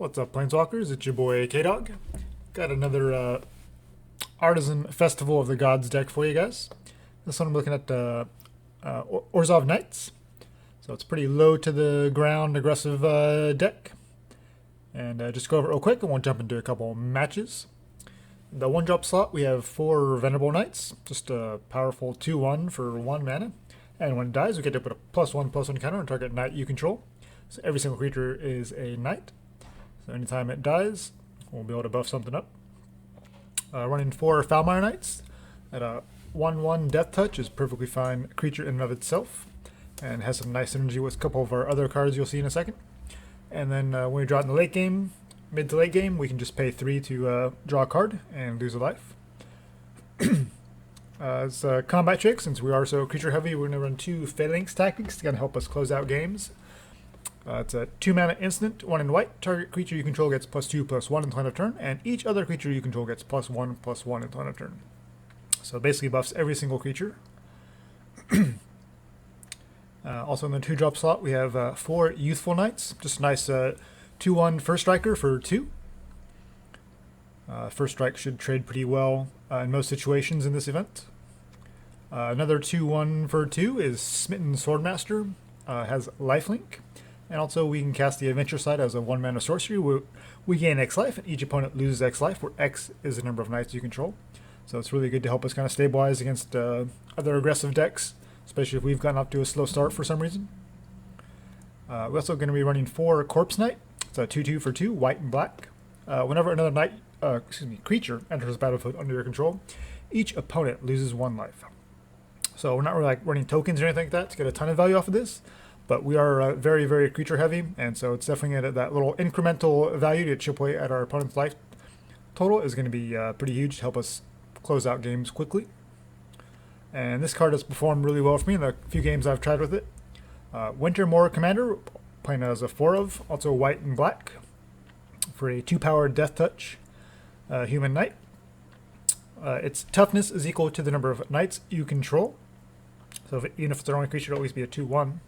What's up, Planeswalkers? It's your boy K-Dog. Got another Artisan Festival of the Gods deck for you guys. This one I'm looking at Orzhov Knights. So it's pretty low to the ground, aggressive deck. And just go over it real quick and we'll jump into a couple matches. The 1-drop slot, we have 4 Venerable Knights. Just a powerful 2-1 for 1 mana. And when it dies, we get to put a +1/+1 counter on target knight you control. So every single creature is a knight. So anytime it dies, we'll be able to buff something up. Running 4 Foulmire Knights at a 1/1 Death Touch is perfectly fine creature in and of itself, and has some nice synergy with a couple of our other cards you'll see in a second. And then when we draw it in the late game, mid to late game, we can just pay 3 to draw a card and lose a life. As a combat trick, since we are so creature heavy, we're going to run 2 Phalanx Tactics to kind of help us close out games. It's a 2-mana instant, 1 in white. Target creature you control gets +2/+1 until end of turn, and each other creature you control gets +1/+1 until end of turn. So basically buffs every single creature. Also in the 2-drop slot, we have 4 Youthful Knights. Just a nice 2/1 First Striker for 2. First Strike should trade pretty well in most situations in this event. Another 2/1 for 2 is Smitten Swordmaster. Has lifelink. And also we can cast the Adventure Side as a 1-mana sorcery. We gain X life, and each opponent loses X life, where X is the number of knights you control. So it's really good to help us kind of stabilize against other aggressive decks, especially if we've gotten off to a slow start for some reason. We're also going to be running 4 Corpse Knight. It's a 2/2 for 2, white and black. Whenever another creature enters the battlefield under your control, each opponent loses 1 life. So we're not really like running tokens or anything like that to get a ton of value off of this, but we are very, very creature heavy, and so it's definitely at that little incremental value to chip away at our opponent's life total is going to be pretty huge to help us close out games quickly. And this card has performed really well for me in the few games I've tried with it. Wintermoor Commander, playing as a 4 of, also white and black, for a 2-power Death Touch human knight. Its toughness is equal to the number of knights you control. So even if it's our only creature, it'll always be a 2/1.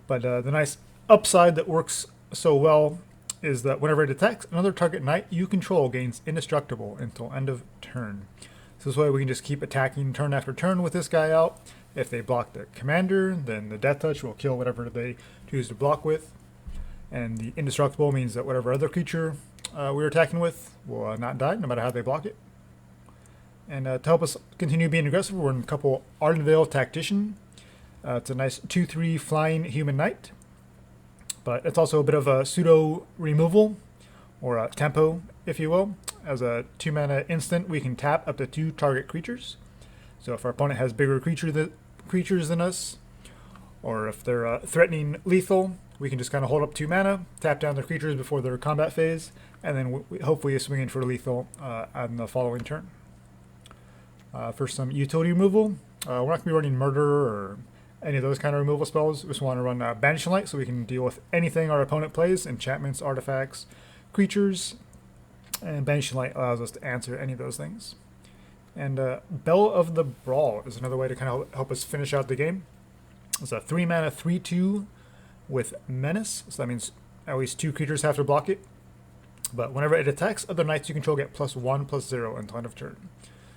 But the nice upside that works so well is that whenever it attacks, another target knight you control gains indestructible until end of turn. So this way we can just keep attacking turn after turn with this guy out. If they block the commander, then the Death Touch will kill whatever they choose to block with. And the indestructible means that whatever other creature we're attacking with will not die, no matter how they block it. And to help us continue being aggressive, we're in a couple Ardenvale Tactician. It's a nice 2/3 flying human knight, but it's also a bit of a pseudo removal, or a tempo, if you will. As a 2-mana instant, we can tap up to 2 target creatures. So if our opponent has bigger creatures than us, or if they're threatening lethal, we can just kind of hold up 2 mana, tap down their creatures before their combat phase, and then we hopefully swing in for lethal on the following turn. For some utility removal, we're not going to be running Murder or any of those kind of removal spells. We just want to run Banishing Light so we can deal with anything our opponent plays, enchantments, artifacts, creatures, and Banishing Light allows us to answer any of those things. And Belle of the Brawl is another way to kind of help us finish out the game. It's a 3-mana 3/2 with Menace, so that means at least 2 creatures have to block it. But whenever it attacks, other knights you control get +1/+0 until end of turn.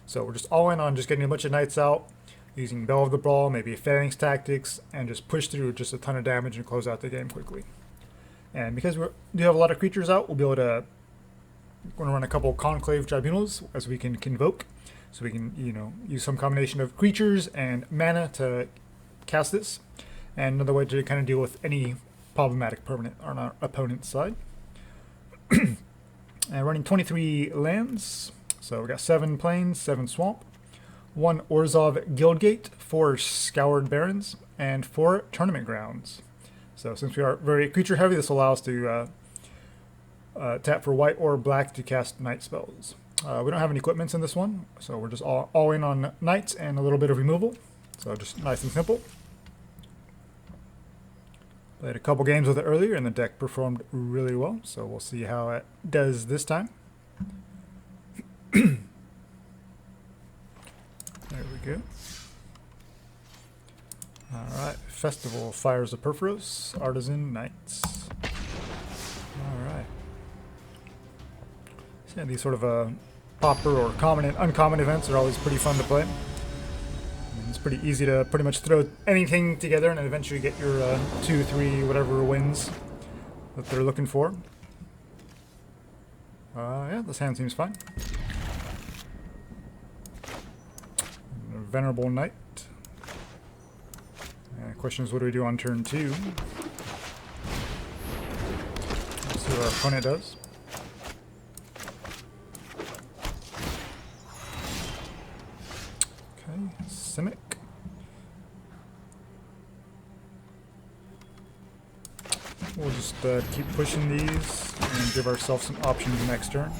So we're just all in on just getting a bunch of knights out, using Belle of the Brawl, maybe Phalanx Tactics, and just push through just a ton of damage and close out the game quickly. And because we do have a lot of creatures out, we'll be able to run a couple Conclave Tribunals as we can convoke. So we can, use some combination of creatures and mana to cast this. And another way to kind of deal with any problematic permanent on our opponent's side. And running 23 lands. So we got 7 plains, 7 swamp, 1 Orzhov Guildgate, 4 Scoured Barrens, and 4 tournament grounds. So since we are very creature heavy, this allows us to tap for white or black to cast night spells. We don't have any equipments in this one, so we're just all in on knights and a little bit of removal. So just nice and simple. Played a couple games with it earlier, and the deck performed really well. So we'll see how it does this time. There we go. Alright, Festival Fires of Perforos, Artisan Knights. Alright. Yeah, these sort of popper or common and uncommon events are always pretty fun to play. It's pretty easy to pretty much throw anything together and eventually get your 2, 3, whatever wins that they're looking for. Yeah, this hand seems fine. Venerable Knight. The question is, what do we do on turn 2? Let's see what our opponent does. Okay, Simic. We'll just keep pushing these and give ourselves some options next turn.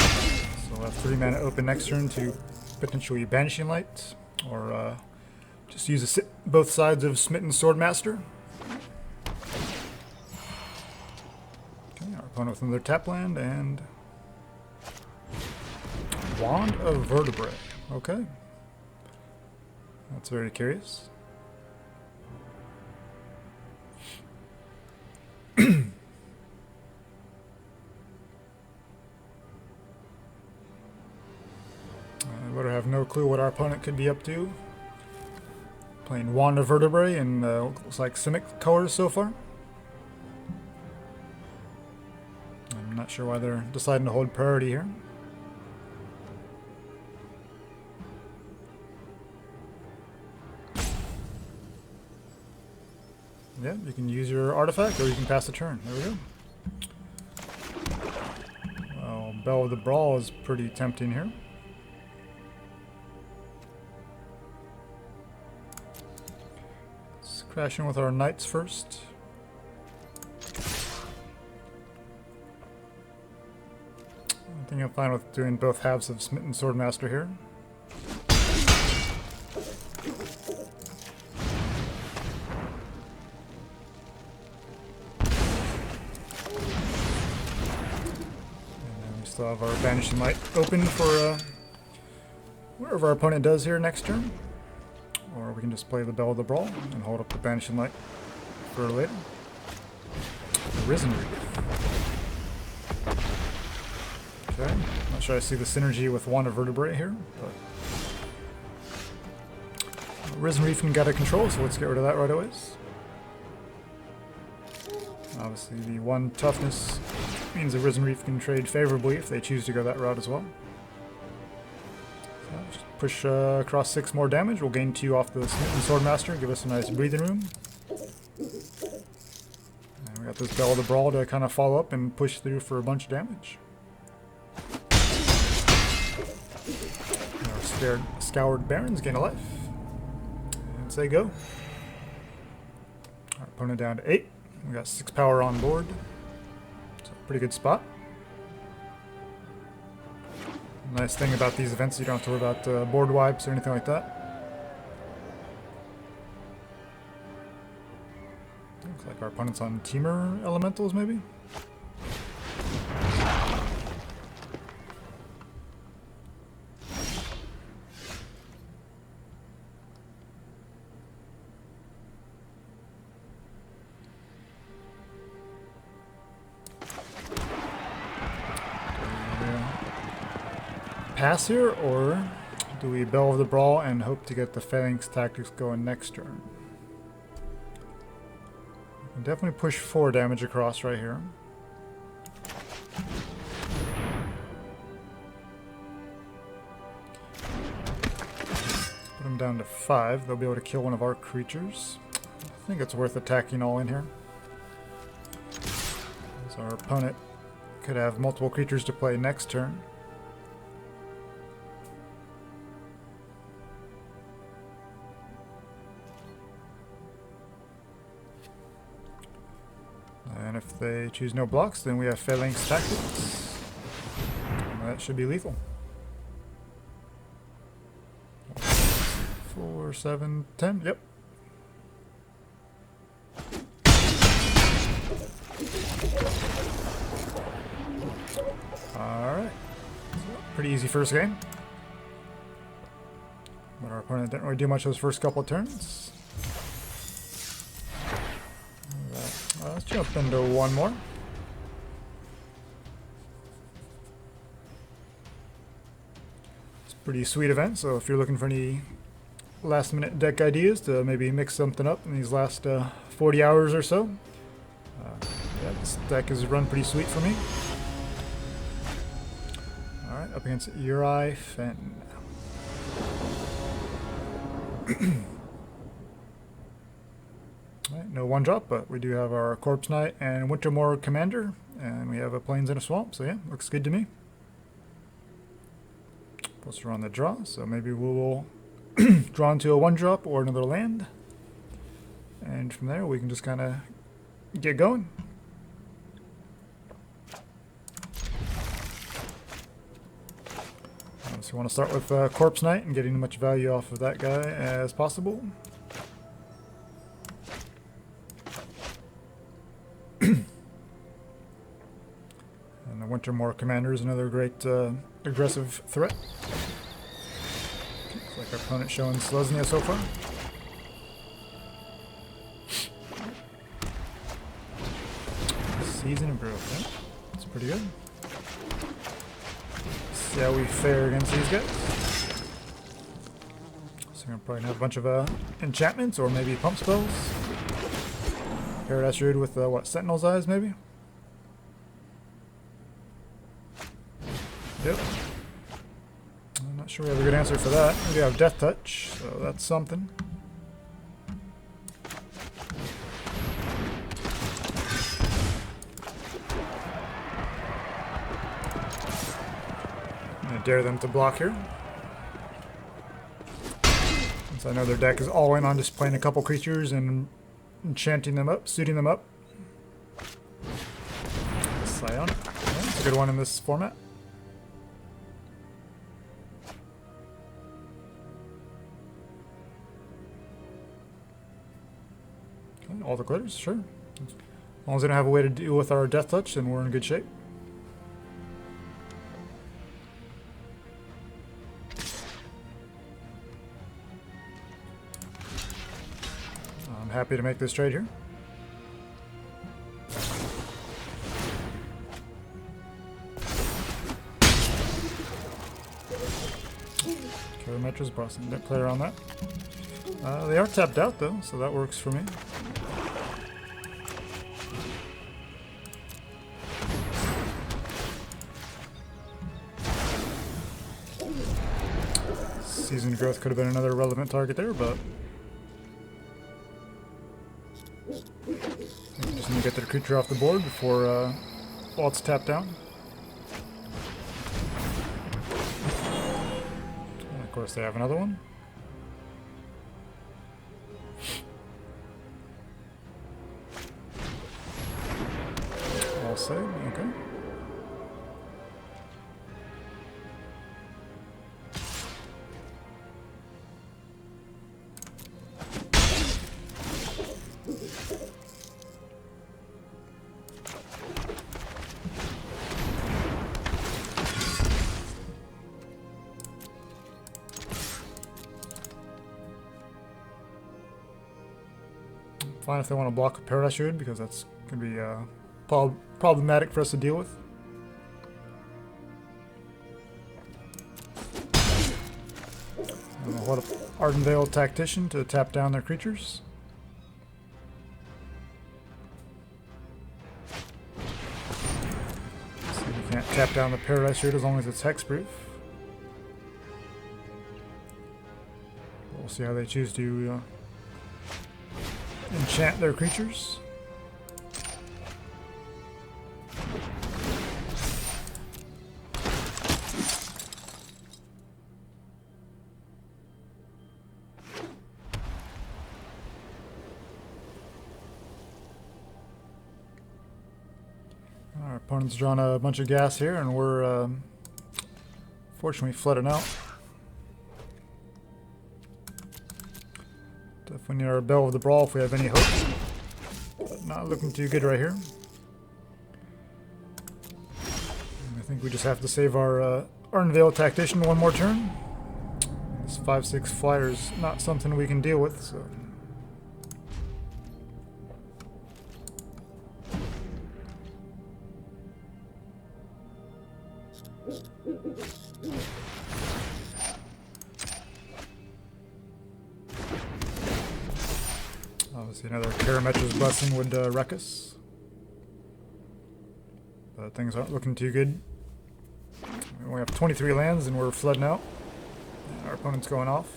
So we'll have 3 mana open next turn to potentially Banishing Light, or just use both sides of Smitten Swordmaster. Okay, our opponent with another tap land and Wand of Vertebrae. Okay, that's very curious. I have no clue what our opponent could be up to. Playing Wand of Vertebrae and looks like Simic colors so far. I'm not sure why they're deciding to hold priority here. Yeah, you can use your artifact or you can pass the turn. There we go. Well, Belle with the Brawl is pretty tempting here. Let's crash in with our knights first. I think I'm fine with doing both halves of Smitten Swordmaster here. Still have our Banishing Light open for whatever our opponent does here next turn. Or we can just play the Belle of the Brawl and hold up the Banishing Light for later. Risen Reef. Okay, not sure I see the synergy with Wand of Vertebrae here, but Risen Reef can get out of control, so let's get rid of that right away. Obviously the 1 toughness means the Risen Reef can trade favorably if they choose to go that route as well. So just push across 6 more damage. We'll gain 2 off the Smitten Swordmaster, give us a nice breathing room. And we got this Belle of the Brawl to kind of follow up and push through for a bunch of damage. Our Scoured Barrens gain a life. And say go. Our opponent down to 8. We got 6 power on board. So pretty good spot. Nice thing about these events, you don't have to worry about board wipes or anything like that. Looks like our opponent's on Temur Elementals, maybe? Pass here, or do we Belle of the Brawl and hope to get the Phalanx Tactics going next turn? We can definitely push 4 damage across right here. Put them down to 5. They'll be able to kill one of our creatures. I think it's worth attacking all in here. So our opponent could have multiple creatures to play next turn. And if they choose no blocks, then we have Phalanx Tactics. And that should be lethal. 4, 7, 10. Yep. Alright. Pretty easy first game. But our opponent didn't really do much those first couple of turns. Let's jump into one more. Pretty sweet event, so if you're looking for any last minute deck ideas to maybe mix something up in these last 40 hours or so, yeah, this deck is run pretty sweet for me. Alright, up against Uri Fen. Alright, no 1-drop, but we do have our Corpse Knight and Wintermoor Commander, and we have a Plains and a Swamp, so yeah, looks good to me. Plus we're on the draw, so maybe we will draw into a 1-drop or another land. And from there we can just kind of get going. So we want to start with Corpse Knight and getting as much value off of that guy as possible. And the Wintermoor Commander is another great aggressive threat. Looks like our opponent showing Selesnya so far. Season of Growth, yeah. That's pretty good. See how we fare against these guys. So we're gonna probably have a bunch of enchantments or maybe pump spells. Paradise Druid with what, Sentinel's Eyes maybe? Yep. I'm not sure we have a good answer for that. We have Death Touch, so that's something. I'm gonna dare them to block here. Since I know their deck is all in on just playing a couple creatures and enchanting them up, suiting them up. Psionic. Yeah, that's a good one in this format. Okay, all the glitters, sure. As long as they don't have a way to deal with our Death Touch, then we're in good shape. I'm happy to make this trade here. Metro's Boston. Didn't play around that. They are tapped out though, so that works for me. Seasoned Growth could have been another relevant target there, but I think we just need to get their creature off the board before while it's tapped down. And of course they have another one. All saved, okay. Fine if they want to block a Paradise Druid, because that's going to be problematic for us to deal with. And what if Ardenvale Tactician to tap down their creatures? So you can't tap down the Paradise Druid as long as it's hexproof. We'll see how they choose to enchant their creatures. Our opponent's drawn a bunch of gas here, and we're fortunately flooding out. Definitely need our Belle of the Brawl if we have any hope. But not looking too good right here. And I think we just have to save our Ardenvale Tactician one more turn. This 5/6 flyer is not something we can deal with, so. See, another Karametra's Blessing would wreck us. But things aren't looking too good. We only have 23 lands and we're flooding out. Our opponent's going off.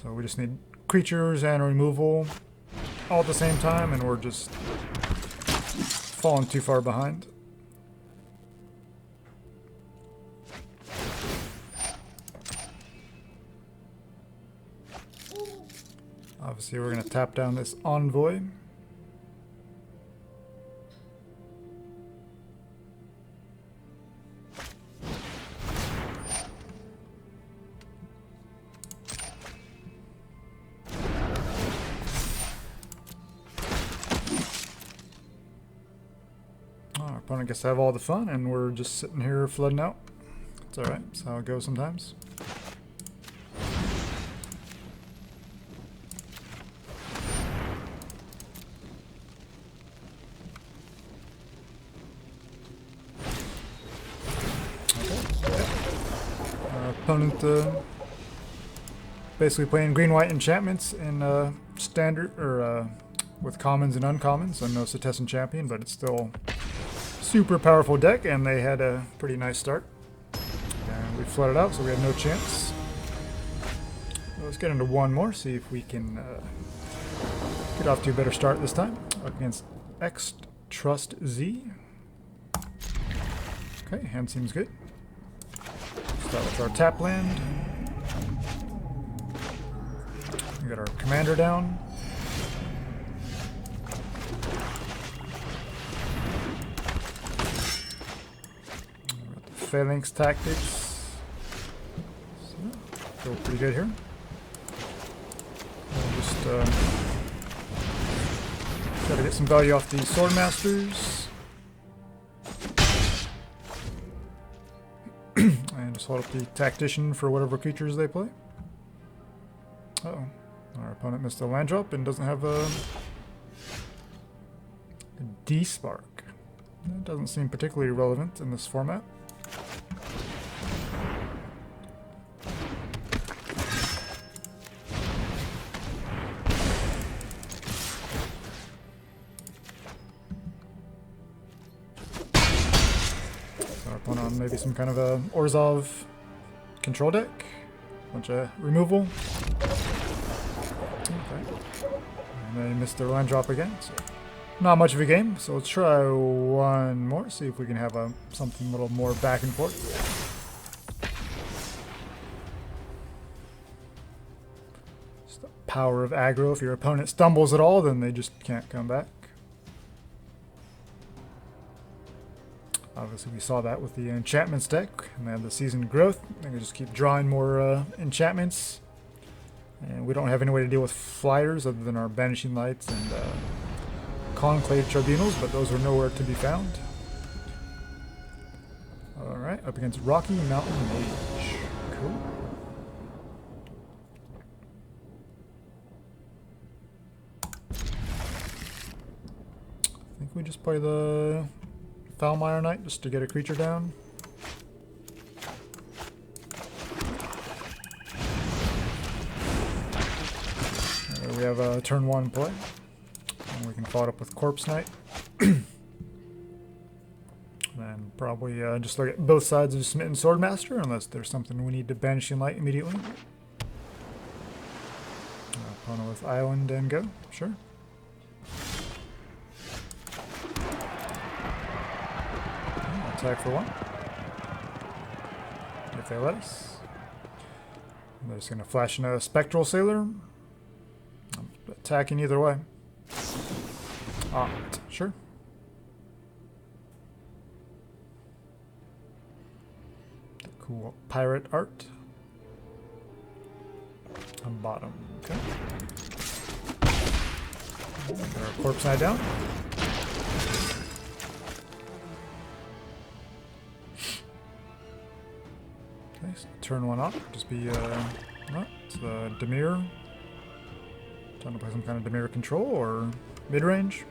So we just need creatures and removal all at the same time, and we're just falling too far behind. Obviously, we're going to tap down this Envoy. Our opponent gets to have all the fun, and we're just sitting here flooding out. It's alright, that's how it goes sometimes. Opponent basically playing green-white enchantments in standard or with commons and uncommons. So no Setessan champion, but it's still super powerful deck, and they had a pretty nice start. And we flooded out, so we had no chance. So let's get into one more, see if we can get off to a better start this time. Up against X Trust Z. Okay, hand seems good. Start with our tap land. We got our commander down. We got the Phalanx Tactics. So, feel pretty good here. We'll just try to get some value off the Swordmasters. And just hold up the Tactician for whatever creatures they play. Uh-oh. Our opponent missed a land drop and doesn't have a D-Spark. That doesn't seem particularly relevant in this format. On maybe some kind of a Orzhov control deck. Bunch of removal. Okay. And they missed their land drop again. So not much of a game. So let's try one more. See if we can have something a little more back and forth. It's the power of aggro. If your opponent stumbles at all, then they just can't come back. Obviously, we saw that with the enchantments deck, and they had the seasoned growth. They can just keep drawing more enchantments. And we don't have any way to deal with flyers other than our Banishing Lights and Conclave Tribunals, but those were nowhere to be found. Alright, up against Rocky Mountain Mage. Cool. I think we just play the Foulmire Knight just to get a creature down. We have a turn 1 play. And we can follow it up with Corpse Knight. And probably just look at both sides of Smitten Swordmaster unless there's something we need to Banishing Light immediately. Opponent with Island and go. Sure. Attack for 1. If they let us. They're just going to flash in a Spectral Sailor. I'm attacking either way. Opt. Sure. Cool pirate art. On bottom. Okay. Get our Corpse Knight down. Okay, so turn 1 off. Just be, no, it's Dimir. Trying to play some kind of Dimir control or mid-range.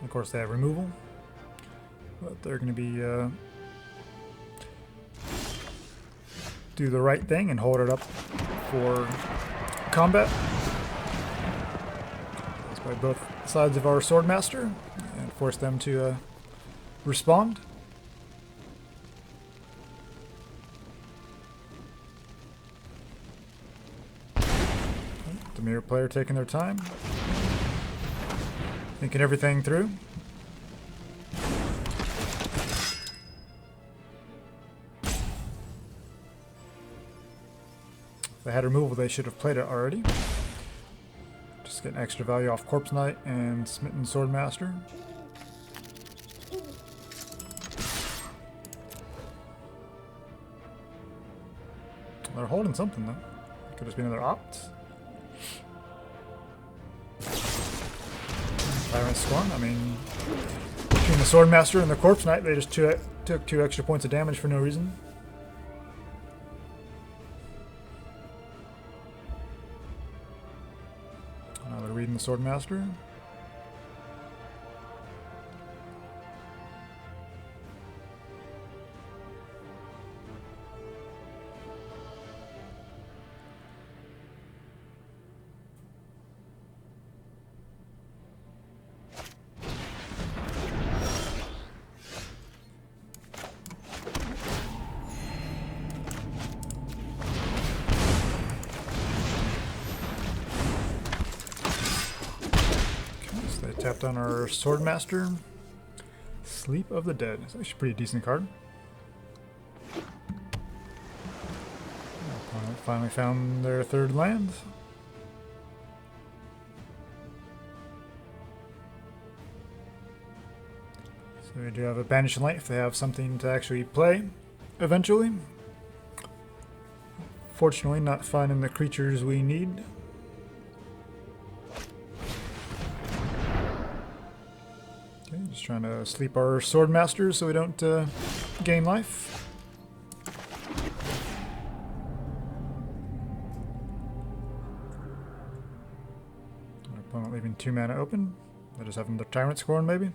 Of course, they have removal. But they're going to be do the right thing and hold it up for combat. Let's play both sides of our Swordmaster and force them to respond. The mirror player taking their time, thinking everything through. If they had removal, they should have played it already. Just getting extra value off Corpse Knight and Smitten Swordmaster. They're holding something though. Could just be another opt. Tyrant Scorn. I mean, between the Swordmaster and the Corpse Knight, they just took 2 extra points of damage for no reason. Now they're reading the Swordmaster. Tapped on our Swordmaster. Sleep of the Dead. It's actually a pretty decent card. Opponent finally found their 3rd land. So we do have a Banishing Light if they have something to actually play eventually. Fortunately, not finding the creatures we need. Just trying to sleep our Swordmaster so we don't gain life. Our opponent leaving 2 mana open. They just having the Tyrant Scorn maybe.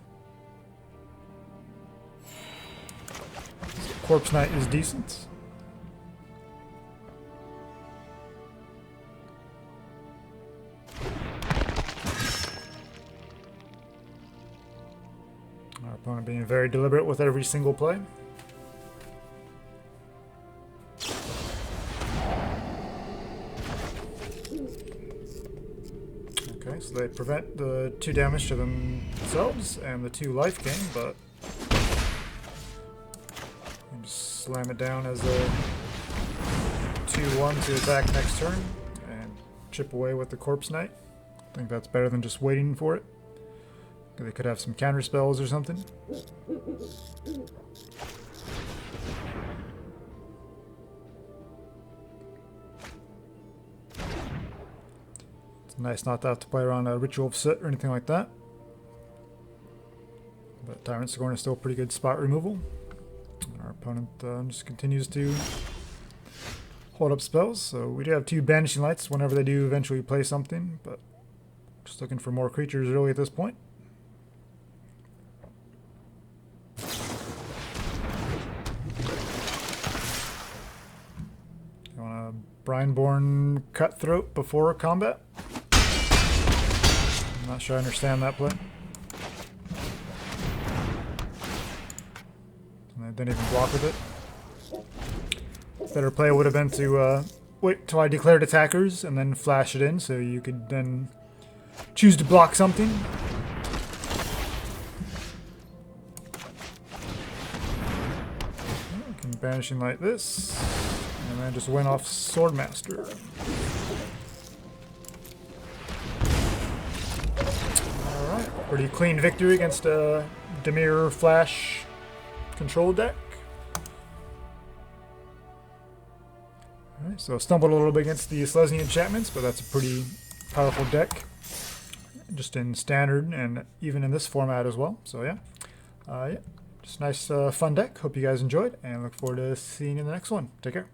Corpse Knight is decent. Our opponent being very deliberate with every single play. Okay, so they prevent the 2 damage to themselves and the 2 life gain, but just slam it down as a 2-1 to attack next turn and chip away with the Corpse Knight. I think that's better than just waiting for it. They could have some counter spells or something. It's nice not to have to play around a Ritual of Soot or anything like that. But Tyrant Scorn is still pretty good spot removal. Our opponent just continues to hold up spells. So we do have 2 Banishing Lights whenever they do eventually play something, but just looking for more creatures really at this point. Brineborn Cutthroat before combat. I'm not sure I understand that play. And I didn't even block with it. Better play would have been to wait till I declared attackers and then flash it in so you could then choose to block something. I can Banishing Light this. And then just win off Swordmaster. Alright, pretty clean victory against a Dimir Flash control deck. Alright, so stumbled a little bit against the Selesnya enchantments, but that's a pretty powerful deck. Just in standard and even in this format as well. So yeah, just nice fun deck. Hope you guys enjoyed and look forward to seeing you in the next one. Take care.